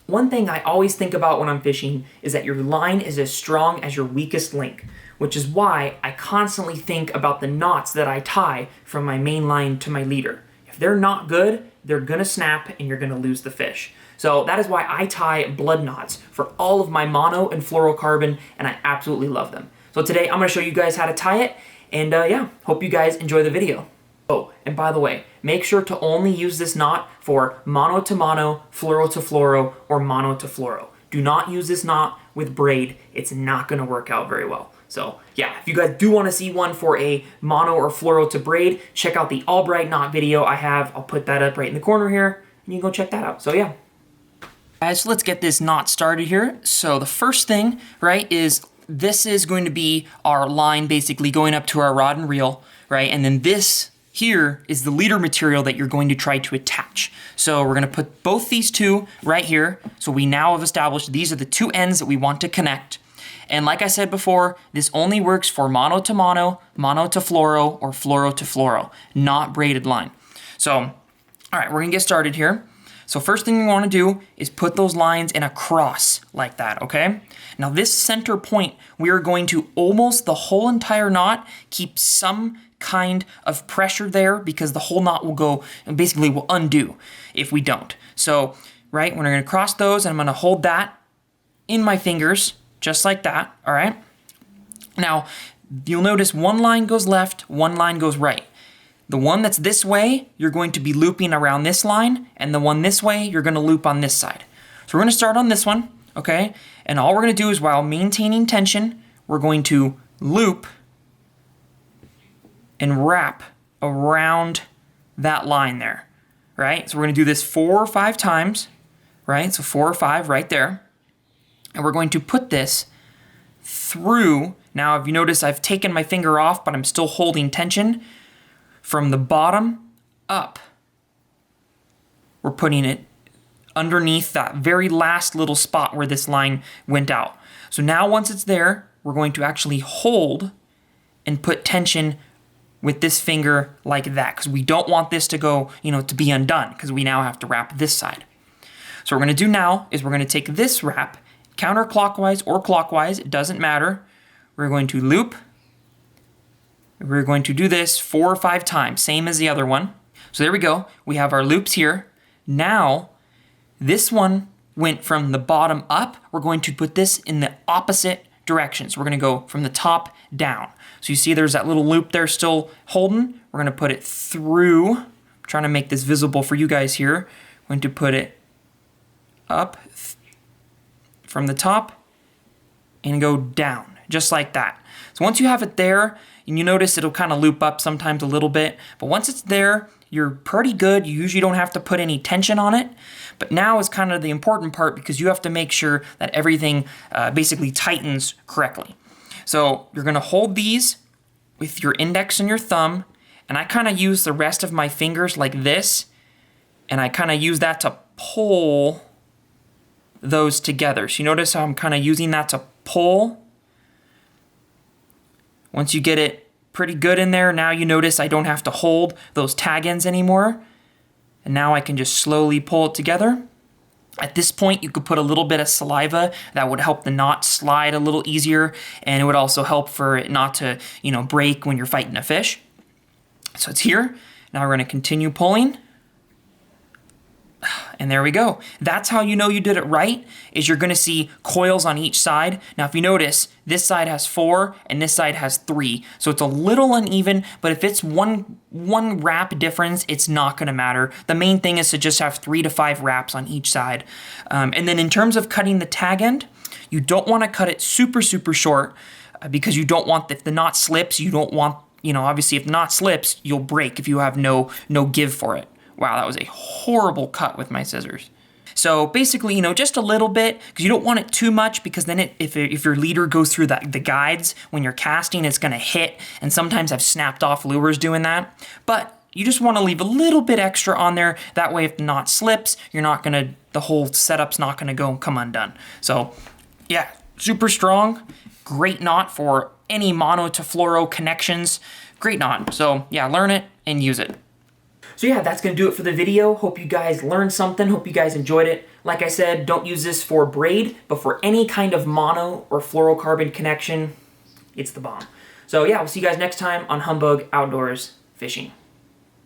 One thing I always think about when I'm fishing is that your line is as strong as your weakest link, which is why I constantly think about the knots that I tie from my main line to my leader. If they're not good, they're gonna snap and you're gonna lose the fish. So that is why I tie blood knots for all of my mono and fluorocarbon, and I absolutely love them. So today I'm gonna show you guys how to tie it, and yeah, hope you guys enjoy the video. Oh, and by the way, make sure to only use this knot for mono to mono, fluoro to fluoro, or mono to fluoro. Do not use this knot with braid. It's not gonna work out very well. So yeah, if you guys do wanna see one for a mono or fluoro to braid, check out the all bright knot video I have. I'll put that up right in the corner here, and you can go check that out. So yeah. Guys, let's get this knot started here. So the first thing, right, is this is going to be our line basically going up to our rod and reel, right? And then this here is the leader material that you're going to try to attach. So we're gonna put both these two right here. So we now have established these are the two ends that we want to connect. And like I said before, this only works for mono to mono, mono to fluoro, or fluoro to fluoro, not braided line. So, all right, we're gonna get started here. So first thing you wanna do is put those lines in a cross like that, okay? Now this center point, we are going to almost the whole entire knot keep some kind of pressure there because the whole knot will go and basically will undo if we don't. So, right, we're gonna cross those and I'm gonna hold that in my fingers just like that, all right? Now, you'll notice one line goes left, one line goes right. The one that's this way, you're going to be looping around this line, and the one this way, you're gonna loop on this side. So we're gonna start on this one, okay? And all we're gonna do is while maintaining tension, we're going to loop and wrap around that line there, right? So we're gonna do this 4 or 5 times, right? So 4 or 5 right there. And we're going to put this through. Now, if you notice, I've taken my finger off, but I'm still holding tension. From the bottom up, we're putting it underneath that very last little spot where this line went out. So now once it's there, we're going to actually hold and put tension with this finger like that, because we don't want this to go, to be undone, because we now have to wrap this side. So what we're gonna do now is we're gonna take this wrap, counterclockwise or clockwise, it doesn't matter. We're going to loop. We're going to do this 4 or 5 times, same as the other one. So there we go, we have our loops here. Now, this one went from the bottom up. We're going to put this in the opposite direction. So we're gonna go from the top down. So you see there's that little loop there still holding. We're gonna put it through. I'm trying to make this visible for you guys here. We're going to put it up from the top and go down, just like that. So once you have it there, and you notice it'll kind of loop up sometimes a little bit, but once it's there, you're pretty good. You usually don't have to put any tension on it, but now is kind of the important part because you have to make sure that everything basically tightens correctly. So you're gonna hold these with your index and your thumb, and I kind of use the rest of my fingers like this, and I kind of use that to pull those together. So you notice how I'm kind of using that to pull. Once you get it pretty good in there, now you notice I don't have to hold those tag ends anymore. And now I can just slowly pull it together. At this point, you could put a little bit of saliva. That would help the knot slide a little easier, and it would also help for it not to, break when you're fighting a fish. So it's here. Now we're gonna continue pulling. And there we go. That's how you know you did it right, is you're gonna see coils on each side. Now if you notice, this side has 4 and this side has 3. So it's a little uneven, but if it's one wrap difference, it's not gonna matter. The main thing is to just have 3 to 5 wraps on each side. And then in terms of cutting the tag end, you don't wanna cut it super, super short because you don't want, if the knot slips, you don't want, obviously if the knot slips, you'll break if you have no give for it. Wow, that was a horrible cut with my scissors. So basically, just a little bit, because you don't want it too much, because then if your leader goes through the guides when you're casting, it's gonna hit, and sometimes I've snapped off lures doing that. But you just wanna leave a little bit extra on there, that way if the knot slips, the whole setup's not gonna come undone. So yeah, super strong, great knot for any mono to fluoro connections, great knot. So yeah, learn it and use it. So yeah, that's going to do it for the video. Hope you guys learned something. Hope you guys enjoyed it. Like I said, don't use this for braid, but for any kind of mono or fluorocarbon connection, it's the bomb. So yeah, we'll see you guys next time on Humbug Outdoors Fishing.